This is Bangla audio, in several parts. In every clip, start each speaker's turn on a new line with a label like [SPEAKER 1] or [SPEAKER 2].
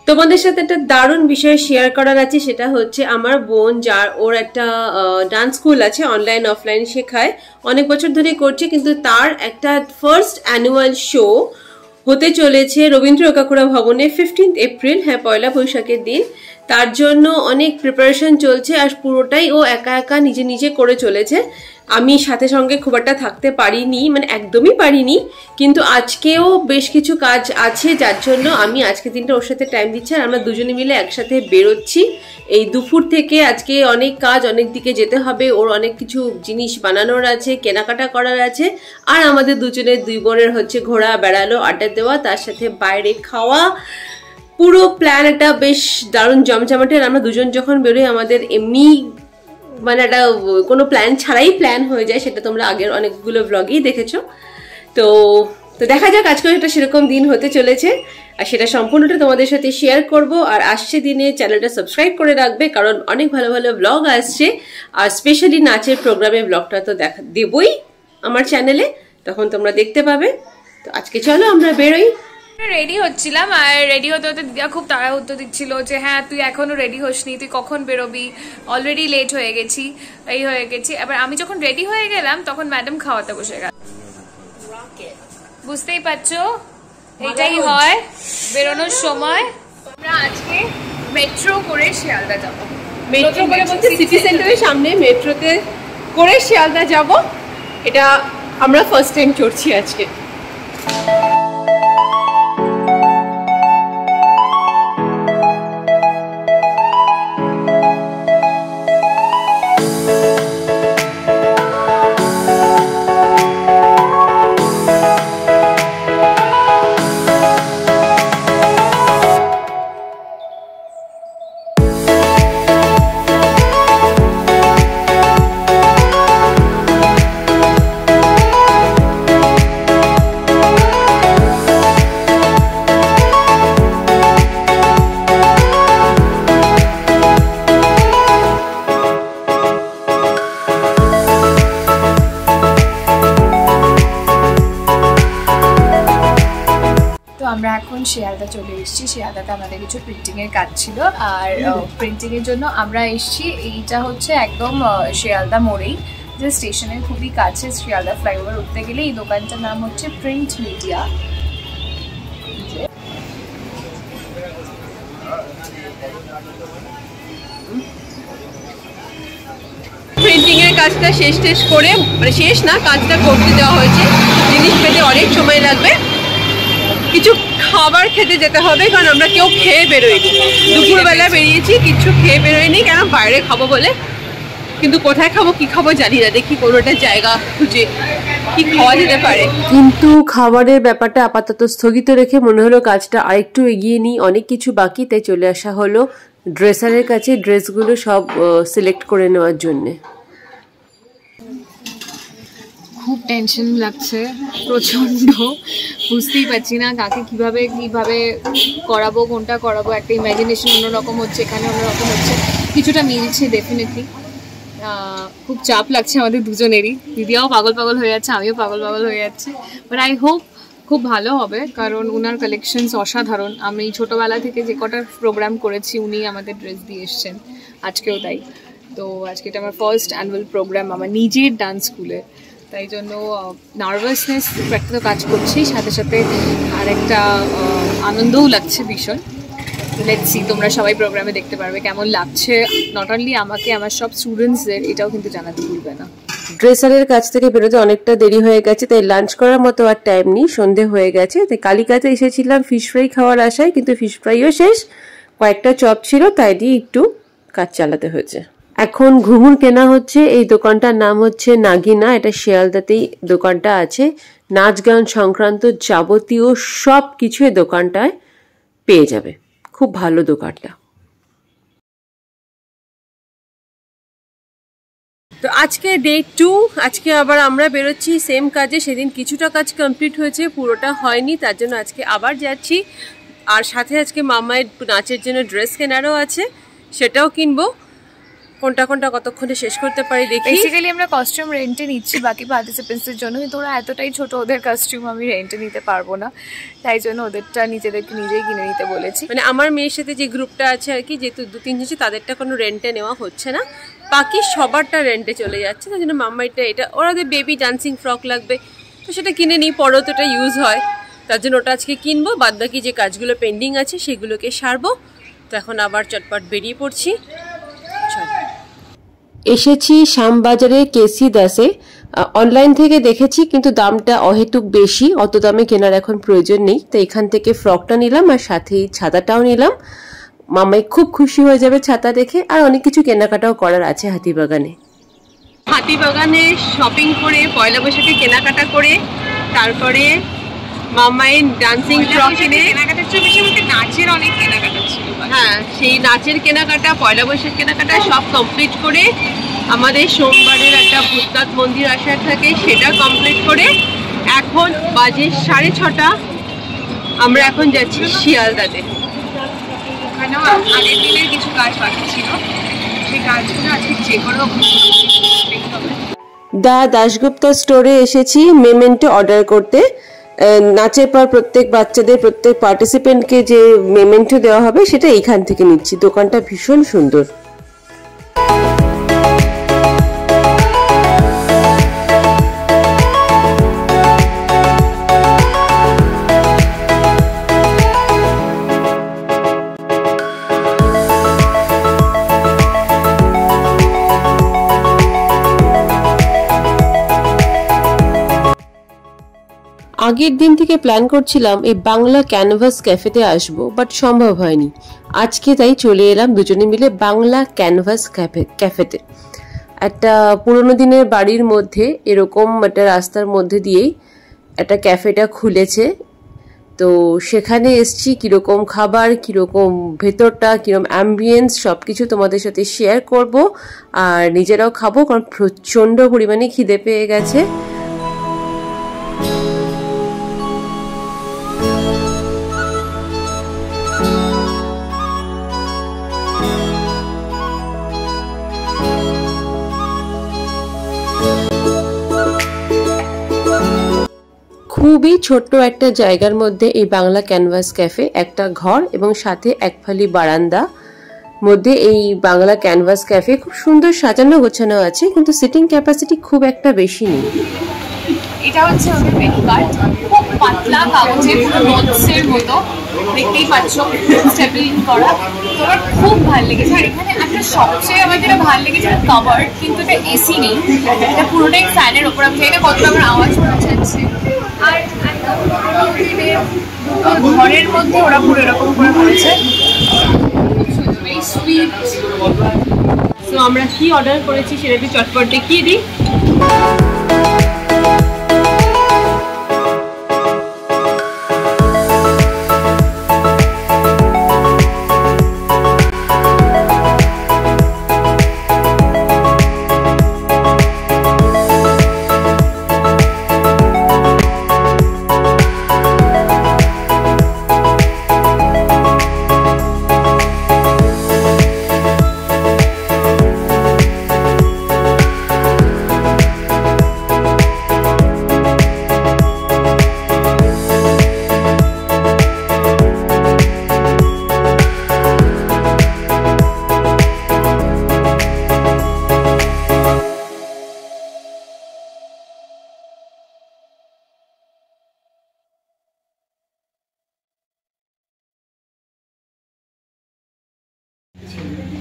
[SPEAKER 1] তোমাদের সাথে একটা দারুণ বিষয় শেয়ার করার আছে, সেটা হচ্ছে আমার বোন, যার ওর একটা ডান্স স্কুল আছে, অনলাইন অফলাইন শেখায়, অনেক বছর ধরে করছে, কিন্তু তার একটা ফার্স্ট অ্যানুয়াল শো হতে চলেছে রবীন্দ্র ওকাকুরা ভবনে 15 এপ্রিল, হ্যাঁ পয়লা বৈশাখের দিন। তার জন্য অনেক প্রিপারেশন চলছে আর পুরোটাই ও একা একা নিজে নিজে করে চলেছে। আমি সাথে সঙ্গে খুব একটা থাকতে পারিনি, মানে একদমই পারিনি, কিন্তু আজকেও বেশ কিছু কাজ আছে যার জন্য আমি আজকে দিনটা ওর সাথে টাইম দিচ্ছি আর আমরা দুজনে মিলে একসাথে বেরোচ্ছি। এই দুপুর থেকে আজকে অনেক কাজ, অনেক দিকে যেতে হবে, ওর অনেক কিছু জিনিস বানানোর আছে, কেনাকাটা করার আছে, আর আমাদের দুজনের দুই বোনের হচ্ছে ঘোরা, বেড়ালো, আড্ডা দেওয়া, তার সাথে বাইরে খাওয়া, পুরো প্ল্যান একটা বেশ দারুণ জমজমাটের। আমরা দুজন যখন বেরোই আমাদের এমনি মানে একটা কোনো প্ল্যান ছাড়াই প্ল্যান হয়ে যায়, সেটা তোমরা আগের অনেকগুলো ব্লগেই দেখেছো। তো দেখা যাক আজকে একটা সেরকম দিন হতে চলেছে, আর সেটা সম্পূর্ণটা তোমাদের সাথে শেয়ার করব। আর আসছে দিনে চ্যানেলটা সাবস্ক্রাইব করে রাখবে, কারণ অনেক ভালো ভালো ব্লগ আসছে, আর স্পেশালি নাচের প্রোগ্রামের ব্লগটা তো দেবই আমার চ্যানেলে, তখন তোমরা দেখতে পাবে। তো আজকে চলো আমরা বেরোই।
[SPEAKER 2] রেডি হচ্ছিলাম, আর রেডি হতে হতে দিদা খুব তাড়া উত্তর দিচ্ছিল যে হ্যাঁ তুই এখনো রেডি হসনি, তুই কখন বেরোবি, অলরেডি লেট হয়ে গেছি, এই হয়ে গেছি। এবার আমি যখন রেডি হয়ে গেলাম তখন ম্যাডাম খাওয়াতে বসে গেল। বুঝতেই পারছো এটাই হয় বেরোনোর সময়। আমরা আজকে মেট্রো করে শিয়ালদা যাবো।
[SPEAKER 1] মেট্রো করে বলতে সিটি সেন্টারের সামনে মেট্রোতে করে শিয়ালদা যাব। এটা আমরা ফার্স্ট টাইম চড়ছি আজকে।
[SPEAKER 2] আমরা এখন শিয়ালদা চলে এসেছি। শিয়ালদাতে আমাদের কিছু প্রিন্টিংয়ের কাজ ছিল, আর প্রিন্টিংয়ের জন্য আমরা এসেছি। এইটা হচ্ছে একদম শিয়ালদা মোড়েই, যে স্টেশনের খুবই কাছে, শিয়ালদা ফ্লাইওভার উঠতে গেলে। এই দোকানটার নাম হচ্ছে প্রিন্ট মিডিয়া।
[SPEAKER 1] প্রিন্টিংয়ের কাজটা শেষ করে, মানে শেষ না, কাজটা করতে দেওয়া হয়েছে। জিনিস পেতে অনেক সময় লাগবে, কিছু খাবার খেতে যেতে হবে, কারণ আমরা কেউ খেয়ে বেরোইনি। দুপুরবেলা বেরিয়েছি, কিছু খেয়ে বেরোয়নি, কেন বাইরে খাবো বলে। কিন্তু কোথায় খাবো, কি খাবো জানি না, দেখি কোনোটা জায়গা খুঁজে কি খাওয়া যেতে পারে। কিন্তু খাবারের ব্যাপারটা আপাতত স্থগিত রেখে মনে হলো কাজটা আরেকটু এগিয়ে নিই, অনেক কিছু বাকি, তাই চলে আসা হলো ড্রেসারের কাছে ড্রেসগুলো সব সিলেক্ট করে নেওয়ার জন্যে।
[SPEAKER 2] খুব টেনশন লাগছে প্রচণ্ড, বুঝতেই পারছি না কাকে কিভাবে করাবো, কোনটা করাবো। একটা ইমাজিনেশন অন্যরকম হচ্ছে, এখানে অন্যরকম হচ্ছে, কিছুটা মিলছে ডেফিনেটলি। খুব চাপ লাগছে আমাদের দুজনেরই, দিদিও পাগল পাগল হয়ে যাচ্ছে, আমিও পাগল পাগল হয়ে যাচ্ছে। বাট আই হোপ খুব ভালো হবে, কারণ ওনার কালেকশনস অসাধারণ। আমি ছোটোবেলা থেকে যে কটা প্রোগ্রাম করেছি উনি আমাদের ড্রেস দিয়ে এসছেন, আজকেও তাই। তো আজকে এটা আমার ফার্স্ট অ্যানুয়াল প্রোগ্রাম আমার নিজের ডান্স স্কুলে, তাই জন্য নার্ভাসনেস একটা কাজ করছি, সাথে সাথে আর একটা আনন্দও লাগছে ভীষণ। লেটস সি, তোমরা সবাই প্রোগ্রামে দেখতে পারবে কেমন লাগছে। নট অনলি আমাকে, আমার সব স্টুডেন্টসদের এটাও কিন্তু জানাতে ভুলবে না।
[SPEAKER 1] ড্রেসারের কাছ থেকে বেরোতে অনেকটা দেরি হয়ে গেছে, তাই লাঞ্চ করার মতো আর টাইম নেই, সন্ধে হয়ে গেছে। তাই কালিকাতে এসেছিলাম ফিশ ফ্রাই খাওয়ার আশায়, কিন্তু ফিশ ফ্রাইও শেষ, কয়েকটা চপ ছিল, তাই দিয়ে একটু কাজ চালাতে হয়েছে। এখন ঘুঙুর কেনা হচ্ছে। এই দোকানটার নাম হচ্ছে নাগিনা, এটা শিয়ালদাতেই দোকানটা আছে। নাচ গান সংক্রান্ত যাবতীয় সব কিছু এই দোকানটায় পেয়ে যাবে, খুব ভালো দোকানটা। তো আজকে ডে 2, আজকে আবার আমরা বেরোচ্ছি সেম কাজে। সেদিন কিছুটা কাজ কমপ্লিট হয়েছে, পুরোটা হয়নি, তার জন্য আজকে আবার যাচ্ছি। আর সাথে আজকে মামায়ের নাচের জন্য ড্রেস কেনারও আছে, সেটাও কিনবো। কোনটা কোনটা কতক্ষণে শেষ করতে পারি দেখি।
[SPEAKER 2] বেসিক্যালি আমরা কস্টিউম রেন্টে নিচ্ছি বাকি পার্টিসিপেন্টসদের জন্য, কিন্তু ওরা এতটাই ছোট, ওদের কস্টিউম আমি রেন্টে নিতে পারবো না, তাই জন্য ওদেরটা নিজেদেরকে নিজেই কিনে নিতে বলেছি।
[SPEAKER 1] মানে আমার মেয়ের সাথে যে গ্রুপটা আছে আর কি, যেহেতু 2-3 জন তাদেরটা কোনো রেন্টে নেওয়া হচ্ছে না, বাকি সবারটা রেন্টে চলে যাচ্ছে। তাই জন্য মাম্মাইটা এটা, ওরাদের বেবি ডান্সিং ফ্রক লাগবে তো সেটা কিনে নিই, পরেও তো এটা ইউজ হয়, তার জন্য ওটা আজকে কিনবো। বাদ বাকি যে কাজগুলো পেন্ডিং আছে সেগুলোকে সারবো। তো এখন আবার চটপট বেরিয়ে পড়ছি। এসেছি শ্যামবাজারে কেসি দাসে। অনলাইন থেকে দেখেছি কিন্তু দামটা অহেতুক বেশি, অত দামে কেনার এখন প্রয়োজন নেই। তো এখান থেকে ফ্রকটা নিলাম আর সাথেই ছাতাটাও নিলাম। মামাই খুব খুশি হয়ে যাবে ছাতা দেখে। আর অনেক কিছু কেনাকাটাও করার আছে হাতিবাগানে। হাতিবাগানে শপিং করে, পয়লা বৈশাখে কেনাকাটা করে, তারপরে মামাইয়ের ডান্সিং ফ্রক কিনে,
[SPEAKER 2] কেনাকাটার চেয়ে বেশি আমাকে নাচের অনেক কেনাকাটা ছিল।
[SPEAKER 1] হ্যাঁ, সেই নাচের কেনাকাটা, পয়লা বৈশাখ কেনাকাটা সব কমপ্লিট করে আমাদের সোমবারের একটা ভূতনাথ মন্দির আসার থাকে, সেটা কমপ্লিট করে এখন বাজে 6:30। আমরা এখন যাচ্ছি শিয়ালদাতে।
[SPEAKER 2] ওখানেও আগের দিনের কিছু কাজ বাকি ছিল, সেই কাজগুলো আজকে যে কোনো
[SPEAKER 1] দা দাশগুপ্তা স্টোরে এসেছি মেমেন্টো অর্ডার করতে। নাচের পর প্রত্যেক বাচ্চাদের, প্রত্যেক পার্টিসিপেন্টকে যে মেমেন্টো দেওয়া হবে সেটা এইখান থেকে নিচ্ছি। দোকানটা ভীষণ সুন্দর। আগের দিন থেকে প্ল্যান করছিলাম এই বাংলা ক্যানভাস ক্যাফেতে আসবো, বাট সম্ভব হয়নি। আজকে তাই চলে এলাম দুজনে মিলে বাংলা ক্যানভাস ক্যাফেতে। একটা পুরোনো দিনের বাড়ির মধ্যে এরকম একটা রাস্তার মধ্যে দিয়েই একটা ক্যাফেটা খুলেছে। তো সেখানে এসছি, কিরকম খাবার, কিরকম ভেতরটা, কিরকম অ্যাম্বিয়েন্স, সব কিছু তোমাদের সাথে শেয়ার করব। আর নিজেরাও খাবো, কারণ প্রচণ্ড পরিমাণে খিদে পেয়ে গেছে। খুবই ছোট্ট একটা জায়গার মধ্যে এই বাংলা ক্যানভাস ক্যাফে, একটা ঘর এবং সাথে এক ফালি বারান্দা মধ্যে এই বাংলা ক্যানভাস ক্যাফে। খুব সুন্দর সাজানো গোছানো আছে, কিন্তু সিটিং ক্যাপাসিটি খুব একটা বেশি নেই।
[SPEAKER 2] এটা হচ্ছে ওদের মেনু কার্ড, খুব পাতলা কাগজে, পুরো নোটসের মতো, দেখতেই পাচ্ছ স্টেপলিং করা। তো আমার খুব ভালো লেগেছে। আর এখানে একটা সবচেয়ে আমার যেটা ভালো লেগেছে কাভার্ড, কিন্তু এটা এসি নেই, এটা পুরোটাই ফ্যানের ওপর। আমি জানি না কতটা আমার আওয়াজ শোনা যাচ্ছে। আর ঘরের মধ্যে ওরা পুরো এরকম করে করেছে, সুইট।
[SPEAKER 1] তো আমরা কি অর্ডার করেছি সেটা একটু চটপট দেখিয়ে দিই।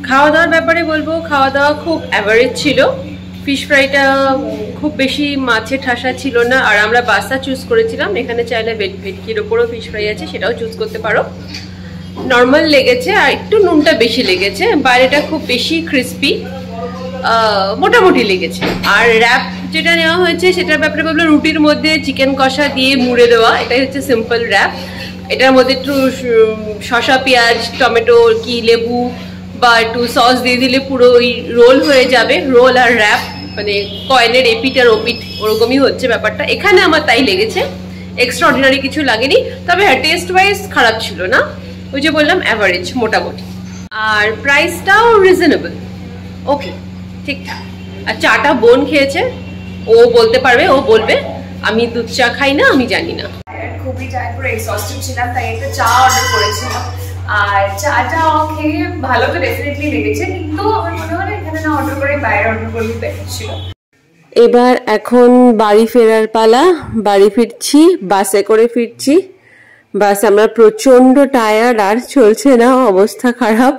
[SPEAKER 1] খাওয়া দাওয়ার ব্যাপারে বলবো, খাওয়া দাওয়া খুব অ্যাভারেজ ছিল। ফিশ ফ্রাইটা খুব বেশি মাছের ঠাসা ছিল না, আর আমরা বাসা চুজ করেছিলাম। এখানে চাইলে ভেটকির ওপরও ফিশ ফ্রাই আছে, সেটাও চুজ করতে পারো। নর্মাল লেগেছে, আর একটু নুনটা বেশি লেগেছে। বাইরেটা খুব বেশি ক্রিস্পি, মোটামুটি লেগেছে। আর র্যাপ যেটা নেওয়া হয়েছে সেটার ব্যাপারে বলবো, রুটির মধ্যে চিকেন কষা দিয়ে মুড়ে দেওয়া, এটাই হচ্ছে সিম্পল র্যাপ। এটার মধ্যে একটু শসা, পেঁয়াজ, টমেটো কি লেবু বা একটু সস দিয়ে দিলে পুরো ওই রোল হয়ে যাবে। রোল আর র্যাপ মানে কয়েনের এপিট আর ওপিট, ওরকমই হচ্ছে ব্যাপারটা। এখানে আমার তাই লেগেছে, এক্সট্রা অর্ডিনারি কিছু লাগেনি। তবে হ্যাঁ, টেস্ট ওয়াইজ খারাপ ছিল না, ওই যে বললাম অ্যাভারেজ মোটামুটি। আর প্রাইসটাও রিজনেবল, ওকে ঠিকঠাক। আর চাটা বোন খেয়েছে, ও বলতে পারবে, ও বলবে। আমি দুধ চা খাই না, আমি জানি না।
[SPEAKER 2] খুবই টায়ার্ড, পুরো এক্সস্টেড ছিলাম, তাই একটা চা অর্ডার করেছিলাম। আর চাটা খেয়ে ভালো তো ডেফিনেটলি লেগেছে, কিন্তু আমার মনে হয় এখানে না অর্ডার করে বাইরে অর্ডার করলে বেটার ছিল।
[SPEAKER 1] এবার এখন বাড়ি ফেরার পালা। বাড়ি ফিরছি, বাসে করে ফিরছি। বাস আমরা প্রচন্ড টায়ার্ড, আর চলছে না, অবস্থা খারাপ।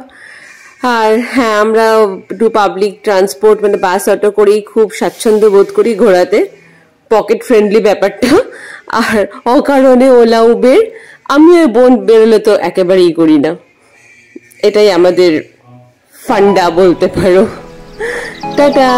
[SPEAKER 1] আর হ্যাঁ, আমরা একটু পাবলিক ট্রান্সপোর্ট মানে বাস অটো করেই খুব স্বাচ্ছন্দ্য বোধ করি ঘোরাতে, পকেট ফ্রেন্ডলি ব্যাপারটা। আর অকারণে ওলা উবের আমি আর বোন বেরোলে তো একেবারেই করি না, এটাই আমাদের ফান্ডা বলতে পারো। টাটা।